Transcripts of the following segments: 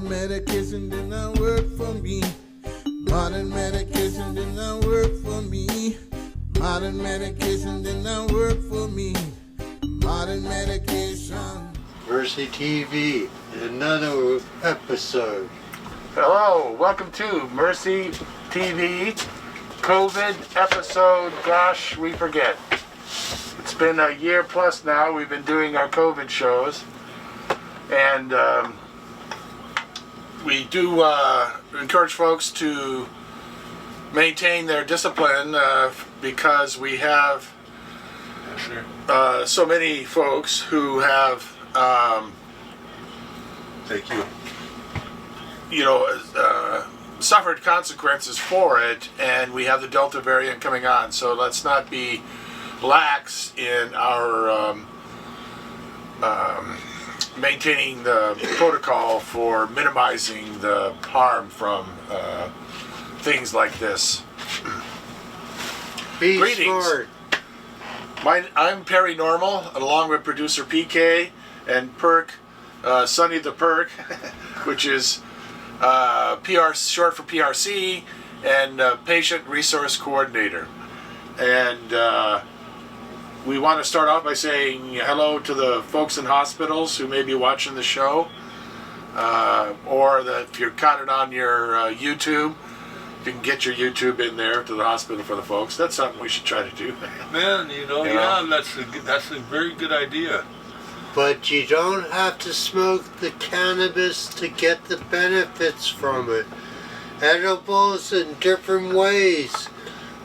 Modern medication did not work for me. Modern medication did not work for me. Modern medication did not work for me. Modern medication. Mercy TV, another episode. Hello, welcome to Mercy TV COVID episode. Gosh, we forget. It's been a year plus now. We've been doing our COVID shows, and we do encourage folks to maintain their discipline because we have so many folks who have Thank you. Suffered consequences for it, and we have the Delta variant coming on. So let's not be lax in our maintaining the protocol for minimizing the harm from things like this. Be Greetings. smart. I'm Perry Normal, along with producer PK and Perk, Sonny the Perk, which is PR, short for PRC, and Patient Resource Coordinator. And we want to start off by saying hello to the folks in hospitals who may be watching the show, or if you're caught it on your YouTube, you can get your YouTube in there to the hospital for the folks. That's something we should try to do. Man, that's a very good idea. But you don't have to smoke the cannabis to get the benefits from it. Edibles in different ways.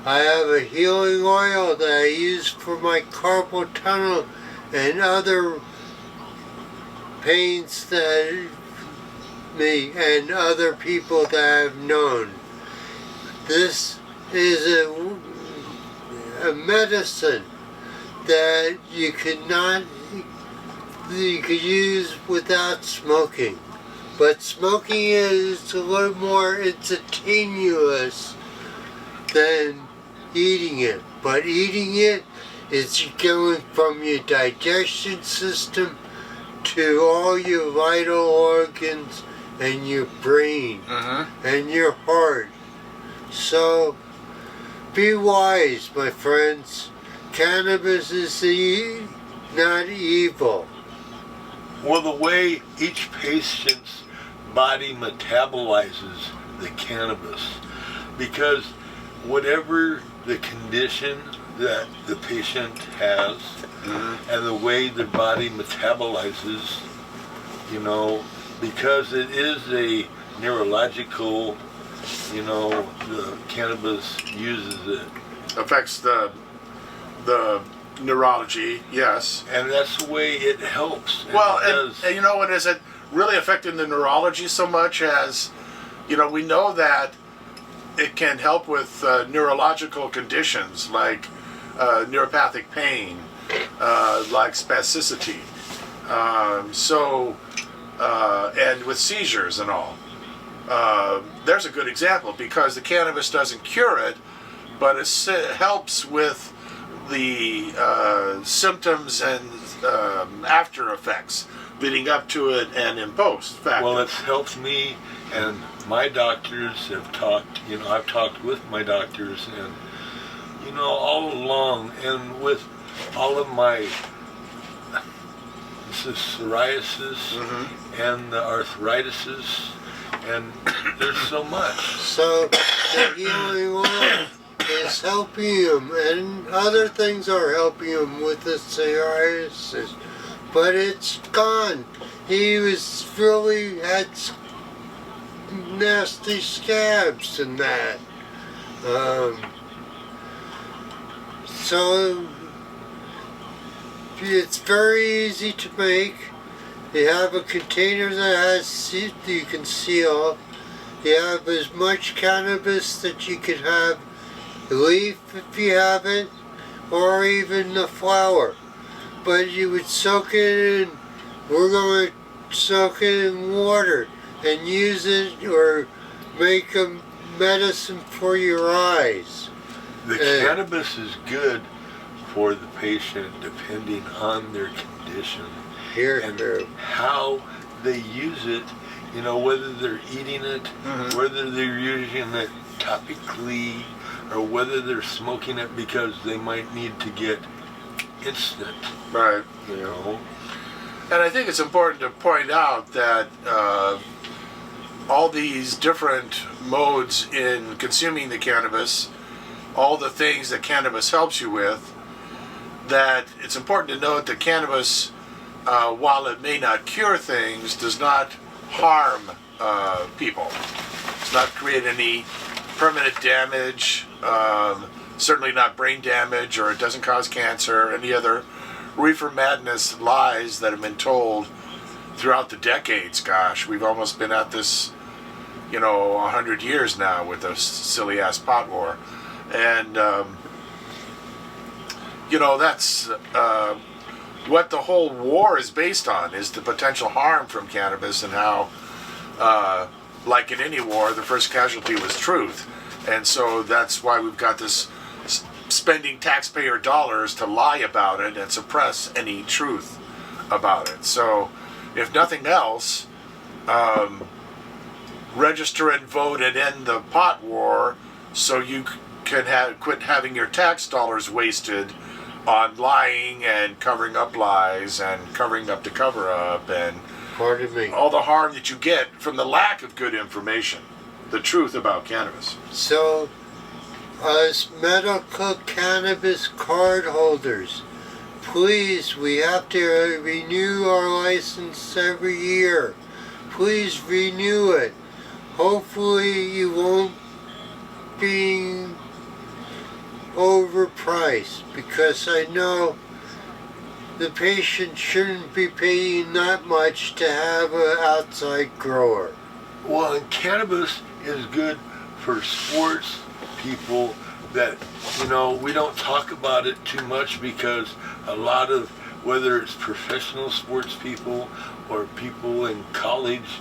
I have a healing oil that I use for my carpal tunnel and other pains that me and other people that I've known. This is a medicine that you could use without smoking. But smoking is a little more, it's tenuous than eating it. But eating it is going from your digestion system to all your vital organs and your brain and your heart. So be wise, my friends. Cannabis is not evil. Well, the way each patient's body metabolizes the cannabis, because whatever the condition that the patient has and the way their body metabolizes, because it is a neurological, the cannabis uses it. Affects the neurology, yes. And that's the way it helps. And you know what, is it really affecting the neurology so much as, we know that it can help with neurological conditions like neuropathic pain, like spasticity, and with seizures and all. There's a good example, because the cannabis doesn't cure it, but it helps with the symptoms and after effects leading up to it and in post. Well, it's helped me, and my doctors have talked, I've talked with my doctors, and, all along, and with all of my psoriasis and the arthritis, and there's so much. So the healing oil is helping him, and other things are helping him with the psoriasis, but it's gone. He had nasty scabs and that. So it's very easy to make. You have a container that you can seal. You have as much cannabis that you could have, leaf if you have it, or even the flower. But you would soak it in, we're going to soak it in water and use it, or make a medicine for your eyes. The cannabis is good for the patient depending on their condition. And how they use it You know, whether they're eating it, whether they're using it topically, or whether they're smoking it because they might need to get instant, Right. you know. And I think it's important to point out that all these different modes in consuming the cannabis, all the things that cannabis helps you with, that it's important to note that cannabis, while it may not cure things, does not harm people. It's not create any permanent damage, certainly not brain damage, or it doesn't cause cancer, any other reefer madness lies that have been told throughout the decades. Gosh, we've almost been at this, 100 years now with the silly ass pot war. And, that's what the whole war is based on, is the potential harm from cannabis, and how, like in any war, the first casualty was truth. And so that's why we've got this spending taxpayer dollars to lie about it and suppress any truth about it. So, if nothing else, register and vote and end the pot war so you can quit having your tax dollars wasted on lying and covering up lies and covering up the cover-up and Pardon me. all the harm that you get from the lack of good information, the truth about cannabis. So, as medical cannabis card holders, please, we have to renew our license every year. Please renew it. Hopefully you won't be overpriced, because I know the patient shouldn't be paying that much to have an outside grower. Well, and cannabis is good for sports people that, we don't talk about it too much, because a lot of, whether it's professional sports people or people in college,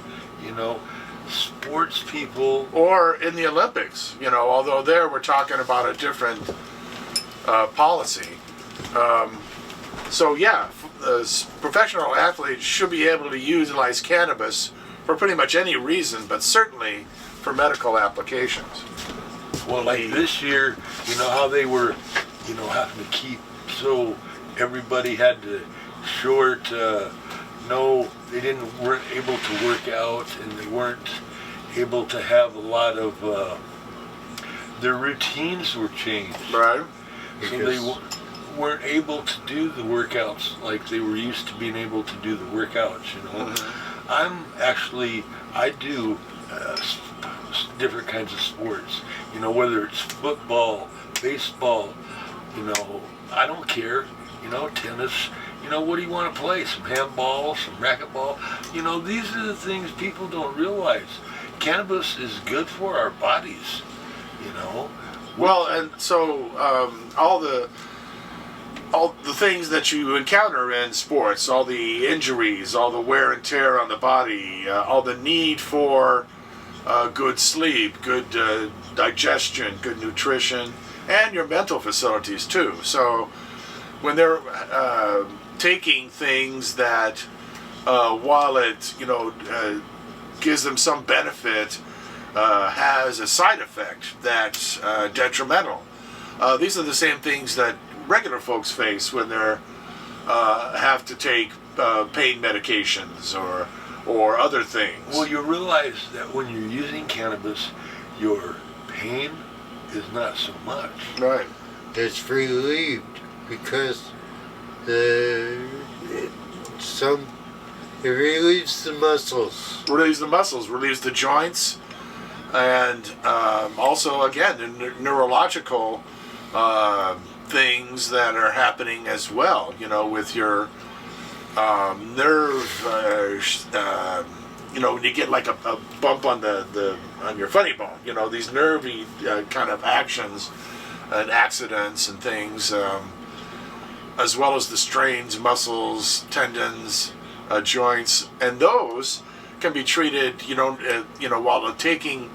sports people. Or in the Olympics, although there we're talking about a different policy. Professional athletes should be able to utilize cannabis for pretty much any reason, but certainly for medical applications. Well, like this year, how they were, having to keep, so everybody had to short, weren't able to work out, and they weren't able to have a lot of, their routines were changed. Right. So they weren't able to do the workouts like they were used to being able to do the workouts, I do different kinds of sports, whether it's football, baseball, I don't care, tennis, what do you want to play? Some handball, some racquetball, these are the things people don't realize. Cannabis is good for our bodies, Well, and so all the things that you encounter in sports, all the injuries, all the wear and tear on the body, all the need for good sleep, good digestion, good nutrition, and your mental facilities too. So when they're taking things that, while it gives them some benefit, has a side effect that's detrimental. These are the same things that regular folks face when they're have to take pain medications or other things. Well, you realize that when you're using cannabis, your pain is not so much. Right. It's relieved, because it relieves the muscles. Relieves the muscles, relieves the joints, and also, again, the neurological things that are happening as well, with your nerve, when you get like a bump on on your funny bone, these nervy kind of actions and accidents and things, as well as the strains, muscles, tendons, joints, and those can be treated, while taking,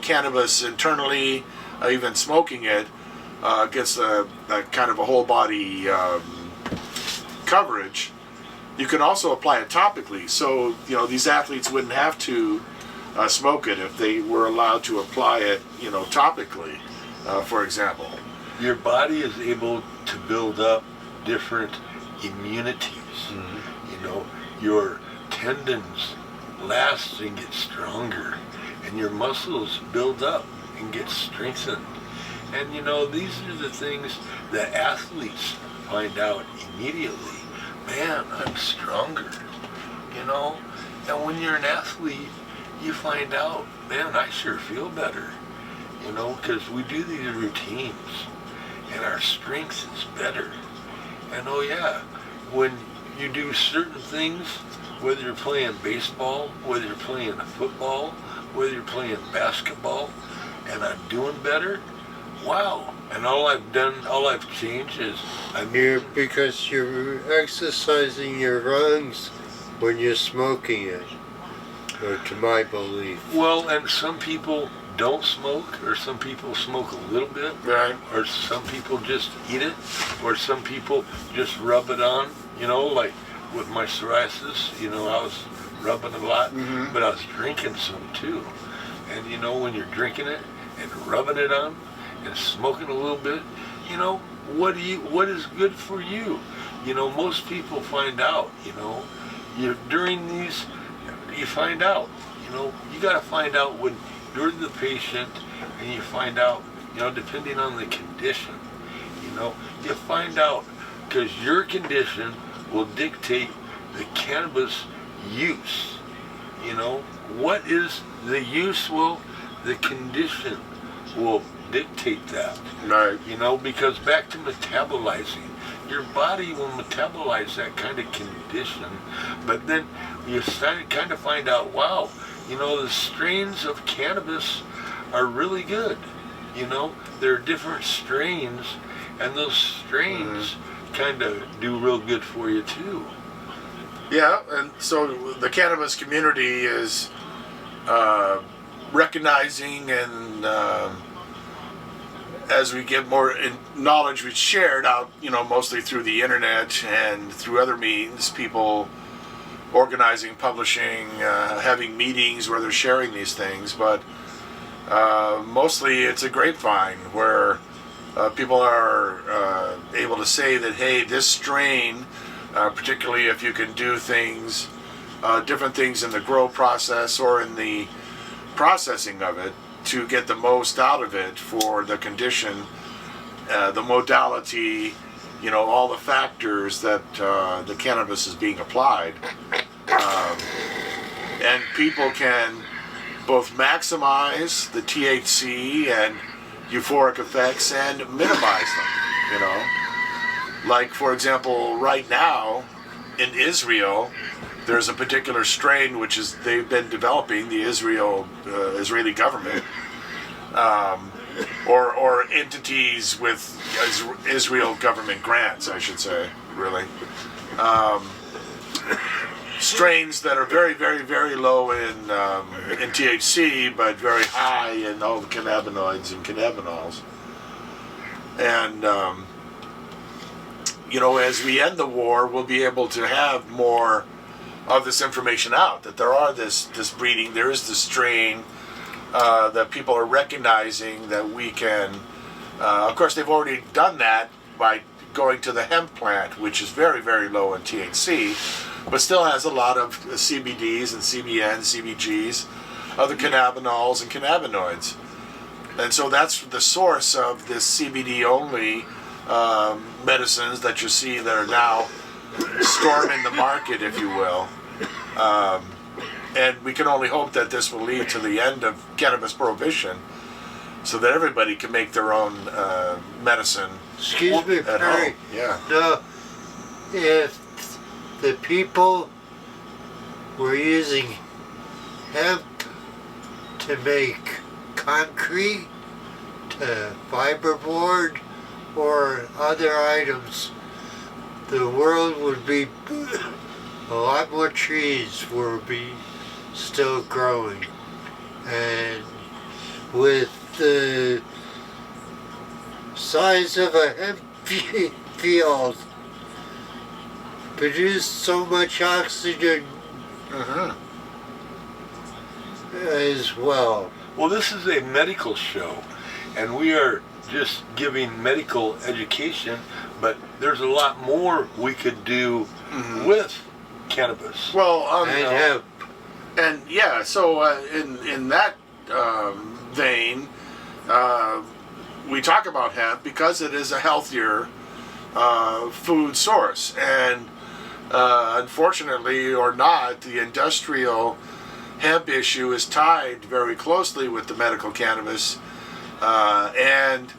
cannabis internally, even smoking it, gets a kind of a whole body coverage. you can also apply it topically. So, you know, these athletes wouldn't have to smoke it if they were allowed to apply it, you know, topically, for example. Your body is able to build up different immunities. You know, your tendons last and get stronger, and your muscles build up and get strengthened. And you know, these are the things that athletes find out immediately. Man, I'm stronger, you know? And when you're an athlete, you find out, man, I sure feel better, you know, because we do these routines and our strength is better. And oh yeah, when you do certain things, whether you're playing baseball, whether you're playing football, whether you're playing basketball, and I'm doing better, wow. And all I've changed is Because you're exercising your lungs when you're smoking it, or to my belief. well, and some people don't smoke, or some people smoke a little bit, Right. or some people just eat it, or some people just rub it on, you know, like with my psoriasis, you know, I was rubbing a lot, but I was drinking some too. And you know, when you're drinking it and rubbing it on and smoking a little bit, you know, what is good for you? You know, most people find out, you know, during these, you find out, you know, you got to find out when you're the patient, and you find out, you know, depending on the condition, you know, you find out, because your condition will dictate the cannabis use. You know, what is the use? Well, the condition will dictate that. Right. You know, because back to metabolizing, your body will metabolize that kind of condition, but then you kind of find out, wow, you know, the strains of cannabis are really good. You know, there are different strains, and those strains kind of do real good for you too. Yeah, and so the cannabis community is recognizing, and as we get more knowledge, we shared out, you know, mostly through the internet and through other means, people organizing, publishing, having meetings where they're sharing these things, but mostly it's a grapevine where people are able to say that, hey, this strain, particularly if you can do things, different things in the grow process or in the processing of it to get the most out of it for the condition, the modality, you know, all the factors that the cannabis is being applied. And people can both maximize the THC and euphoric effects and minimize them, you know. Like, for example, right now in Israel, there's a particular strain which is they've been developing, the Israeli government, or entities with Israel government grants, I should say, really. Strains that are very, very, very low in THC, but very high in all the cannabinoids and cannabinols. And you know, as we end the war, we'll be able to have more of this information out, that there are this breeding, there is this strain that people are recognizing that we can, of course they've already done that by going to the hemp plant, which is very, very low in THC, but still has a lot of CBDs and CBNs, CBGs, other cannabinols and cannabinoids. And so that's the source of this CBD only medicines that you see that are now storming the market, if you will. And we can only hope that this will lead to the end of cannabis prohibition so that everybody can make their own medicine. Excuse me, at Perry. home. Yeah. No, if the people were using hemp to make concrete, to fiberboard, or other items, the world would be a lot more trees would be still growing. And with the size of a hemp field, produce so much oxygen as well. Well, this is a medical show, and we are just giving medical education, but there's a lot more we could do with cannabis. Well, And hemp. and yeah, so in that vein, we talk about hemp because it is a healthier food source, and unfortunately or not, the industrial hemp issue is tied very closely with the medical cannabis and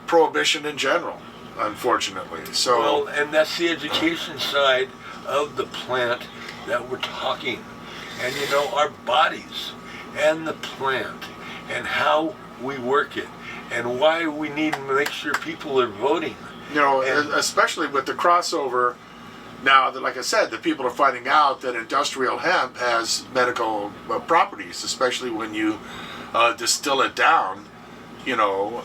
prohibition in general, unfortunately. So, Well, and that's the education side of the plant that we're talking. And you know, our bodies and the plant and how we work it and why we need to make sure people are voting. you know, and- especially with the crossover now that, like I said, that people are finding out that industrial hemp has medical properties, especially when you distill it down, you know,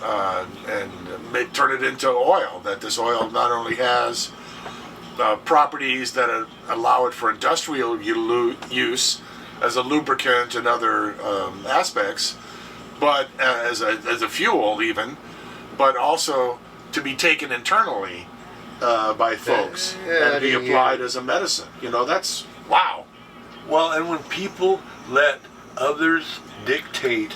and turn it into oil. That this oil not only has properties that allow it for industrial use as a lubricant and other aspects, but as a fuel even, but also to be taken internally by folks and be applied as a medicine. You know, that's wow. Well, and when people let others dictate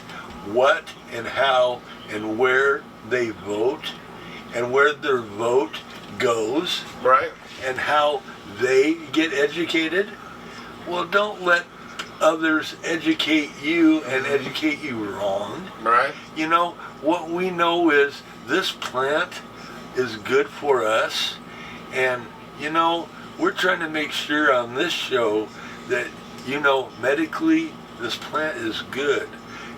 what and how and where they vote and where their vote goes Right. and how they get educated, well, don't let others educate you and educate you wrong. Right. You know, what we know is this plant is good for us, and you know, we're trying to make sure on this show that, you know, medically this plant is good.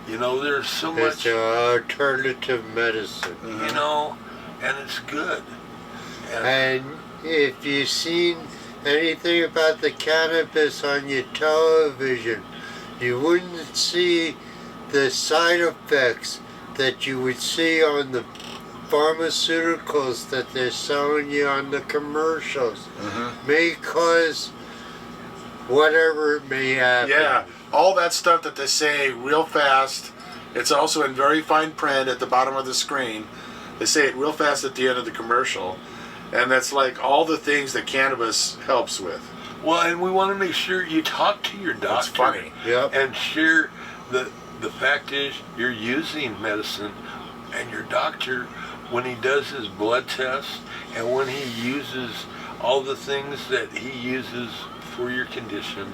You know, there's so It's much, an alternative medicine. you know, and it's good. And if you've seen anything about the cannabis on your television, you wouldn't see the side effects that you would see on the pharmaceuticals that they're selling you on the commercials. May cause whatever it may happen. Yeah, all that stuff that they say real fast. It's also in very fine print at the bottom of the screen. They say it real fast at the end of the commercial. And that's like all the things that cannabis helps with. Well, and we want to make sure you talk to your doctor. That's funny. Yep. And share the fact is you're using medicine, and your doctor, when he does his blood tests and when he uses all the things that he uses for your condition,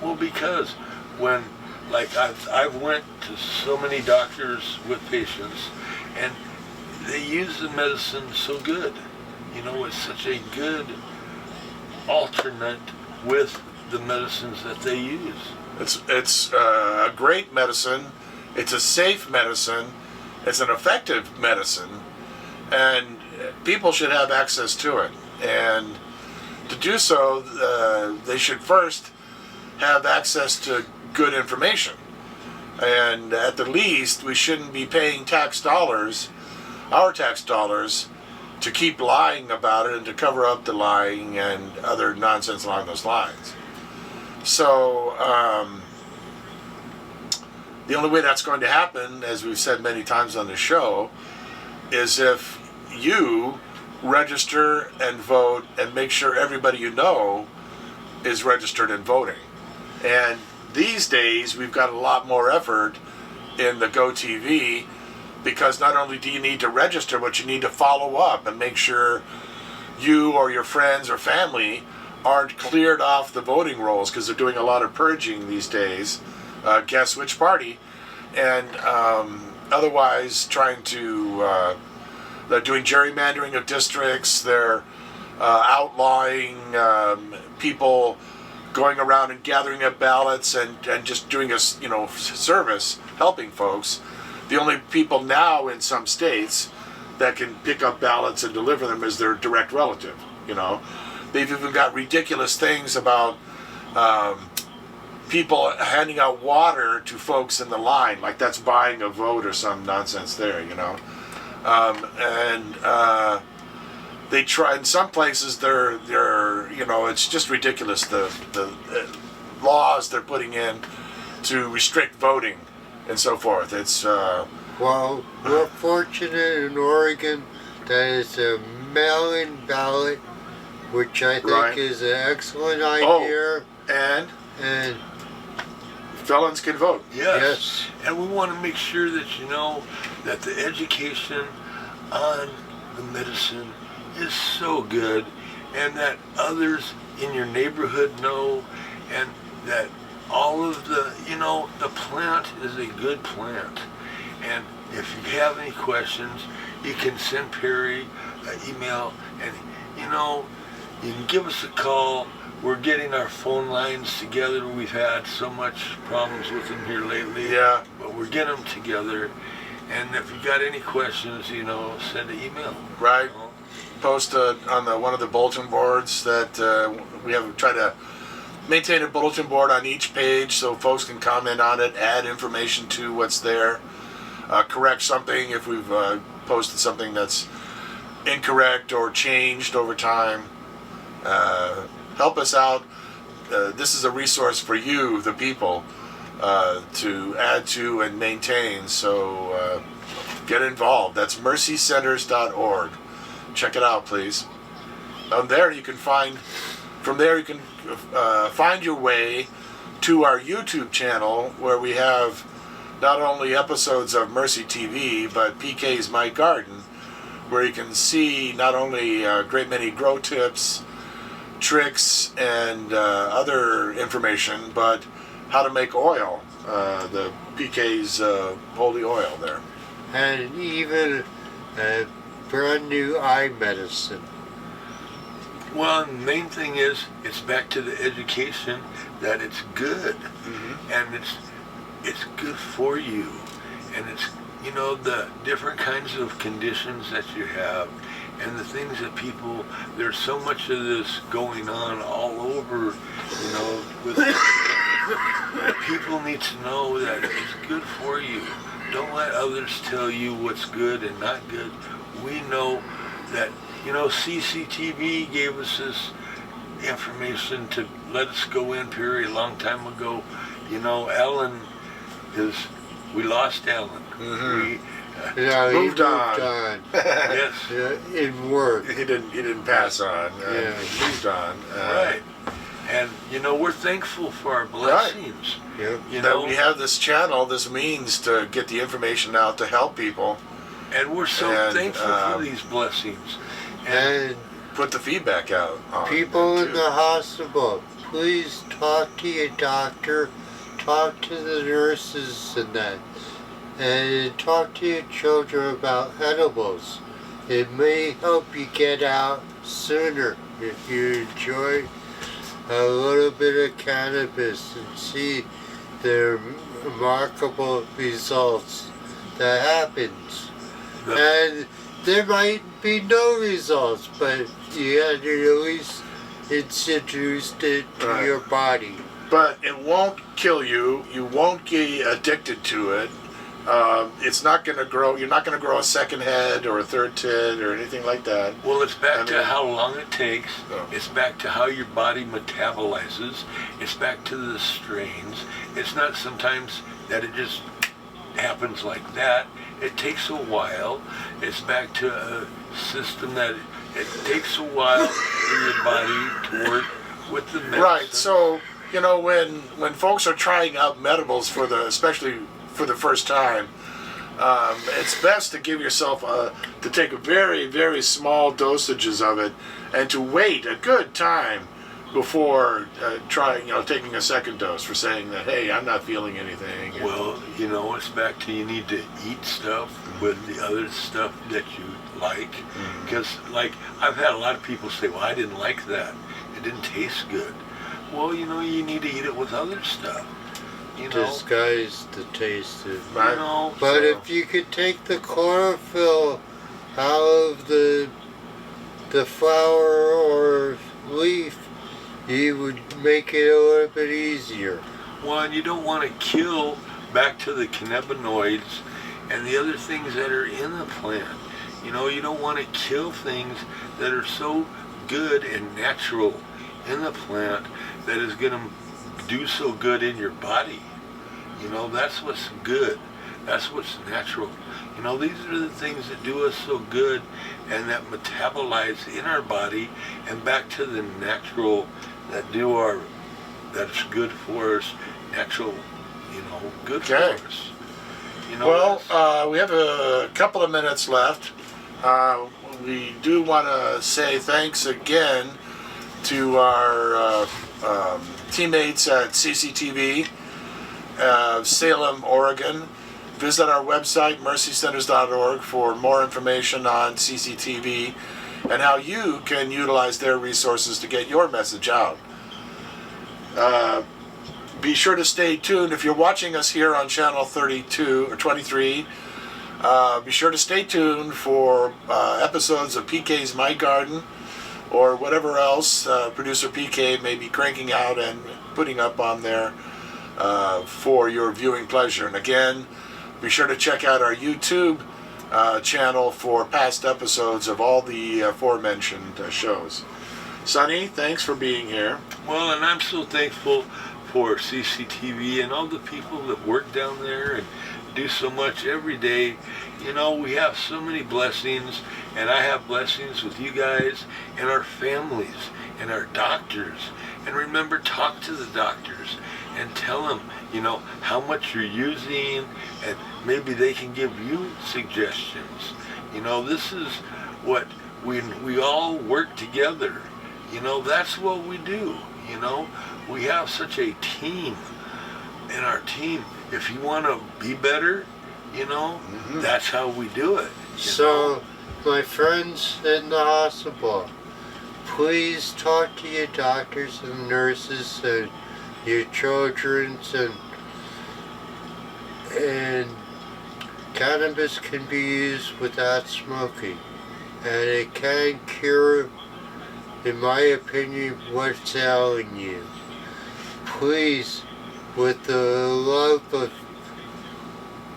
well, because when, like, I've went to so many doctors with patients, and they use the medicine so good. You know, it's such a good alternate with the medicines that they use. It's a great medicine. It's a safe medicine. It's an effective medicine, and people should have access to it. And to do so, they should first have access to good information. And at the least, we shouldn't be paying tax dollars, our tax dollars, to keep lying about it and to cover up the lying and other nonsense along those lines. So the only way that's going to happen, as we've said many times on the show, is if you register and vote and make sure everybody you know is registered and voting. And these days we've got a lot more effort in the GoTV, because not only do you need to register, but you need to follow up and make sure you or your friends or family aren't cleared off the voting rolls, because they're doing a lot of purging these days. Guess which party? And otherwise trying to, they're doing gerrymandering of districts. They're outlawing people going around and gathering up ballots and just doing a service, helping folks. The only people now in some states that can pick up ballots and deliver them is their direct relative. You know, they've even got ridiculous things about people handing out water to folks in the line, like that's buying a vote or some nonsense there. You know, they try in some places they're it's just ridiculous the laws they're putting in to restrict voting and so forth. It's Well, we're fortunate in Oregon that it's a mail-in ballot, which I think Right. is an excellent idea. and And felons can vote. Yes. And we want to make sure that you know that the education on the medicine is so good, and that others in your neighborhood know, and that all of the plant is a good plant. And if you have any questions, you can send Perry an email, and you can give us a call. We're getting our phone lines together. We've had so much problems with them here lately. Yeah. But we're getting them together. And if you got any questions, send an email. Right. Post on one of the bulletin boards that we have tried to maintain a bulletin board on each page so folks can comment on it, add information to what's there, correct something if we've posted something that's incorrect or changed over time. Help us out. This is a resource for you, the people, to add to and maintain. So get involved. That's mercycenters.org. Check it out, please. From there you can find your way to our YouTube channel, where we have not only episodes of Mercy TV, but PK's My Garden, where you can see not only a great many grow tips, tricks, and other information, but how to make oil, the PK's holy oil there. and even a brand new eye medicine. Well, the main thing is, it's back to the education that it's good, and it's good for you, and it's the different kinds of conditions that you have, and the things that people. There's so much of this going on all over, with people need to know that it's good for you. Don't let others tell you what's good and not good. We know that. CCTV gave us this information to let us go in, Perry, a long time ago. Alan we lost Alan. We Yeah, Moved he on. yes, in work. He didn't pass on. Yeah. He moved on. right. And we're thankful for our blessings. Yep. That we have this channel, this means to get the information out to help people And we're so And, thankful for these blessings. And put the feedback out. On people them, in too. the hospital, please talk to your doctor, talk to the nurses and that, and talk to your children about edibles. It may help you get out sooner if you enjoy a little bit of cannabis and see the remarkable results that happens. And there might be no results, but you had to at least introduced it to Right. your body. But it won't kill you. You won't get addicted to it. It's not going to grow. You're not going to grow a second head or a third tit or anything like that. Well, it's back I to mean- how long it takes. Oh. It's back to how your body metabolizes. It's back to the strains. It's not sometimes that it just happens like that. It takes a while. It's back to a system that it takes a while for your body to work with the medicine. Right. So when folks are trying out medibles especially for the first time, it's best to give yourself to take a very, very small dosages of it, and to wait a good time before taking a second dose, for saying that, hey, I'm not feeling anything. Well, it's back to you need to eat stuff with the other stuff that you like. Because, I've had a lot of people say, well, I didn't like that. It didn't taste good. Well, you need to eat it with other stuff. Disguise the taste of Right. But So- if you could take the chlorophyll out of the flower or leaf, you would make it a little bit easier. One, you don't want to kill back to the cannabinoids and the other things that are in the plant. You know, you don't want to kill things that are so good and natural in the plant that is going to do so good in your body. You know, that's what's good. That's what's natural. You know, these are the things that do us so good and that metabolize in our body and back to the natural that's good for us, natural, you know, good Okay. for us. You know, Well, we have a couple of minutes left. We do want to say thanks again to our teammates at CCTV, Salem, Oregon. Visit our website, mercycenters.org, for more information on CCTV and how you can utilize their resources to get your message out. Be sure to stay tuned. If you're watching us here on channel 32 or 23, be sure to stay tuned for episodes of PK's My Garden or whatever else producer PK may be cranking out and putting up on there for your viewing pleasure. And again, be sure to check out our YouTube channel for past episodes of all the aforementioned shows. Sonny, thanks for being here. well, and I'm so thankful for CCTV and all the people that work down there and do so much every day. You know, we have so many blessings, and I have blessings with you guys and our families and our doctors. And remember, talk to the doctors and tell them, you know, how much you're using, and maybe they can give you suggestions. You know, this is what we all work together. You know, that's what we do. You know, we have such a team, and our team, if you want to be better, you know, that's how we do it. you So, my friends in the hospital, please talk to your doctors and nurses and your children, and cannabis can be used without smoking, and it can cure, in my opinion, what's ailing you. Please, with the love of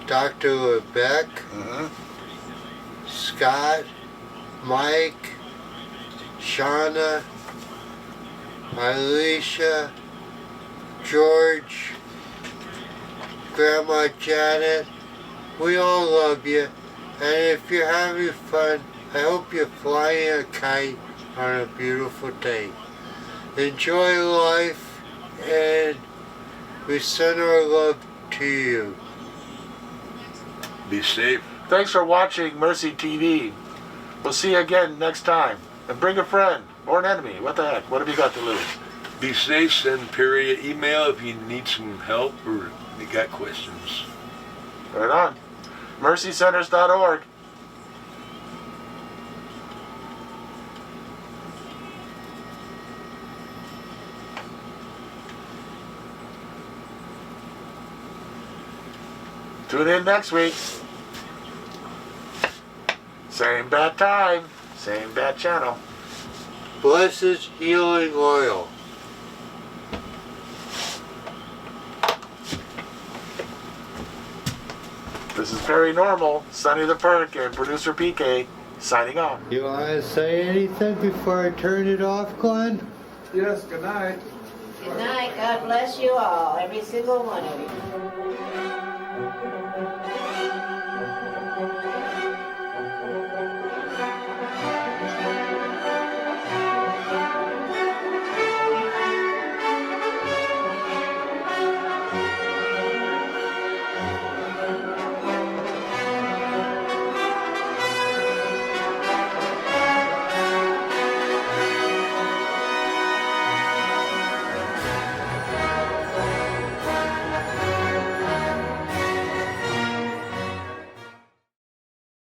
Dr. LeBeck, Scott, Mike, Shauna, Alicia, George, Grandma Janet, we all love you. And if you're having fun, I hope you're flying a kite on a beautiful day. Enjoy life, and we send our love to you. Be safe. Thanks for watching Mercy TV. We'll see you again next time. And bring a friend or an enemy. What the heck? What have you got to lose? Be safe. Send Perry an email if you need some help or you got questions. Right on. mercycenters.org. Tune in next week. Same bad time, same bad channel. Blessed healing oil. This is Perry Normal, Sonny the Perk, and producer PK signing off. You want to say anything before I turn it off, Glenn? Yes, good night. Good night. God bless you all, every single one of you.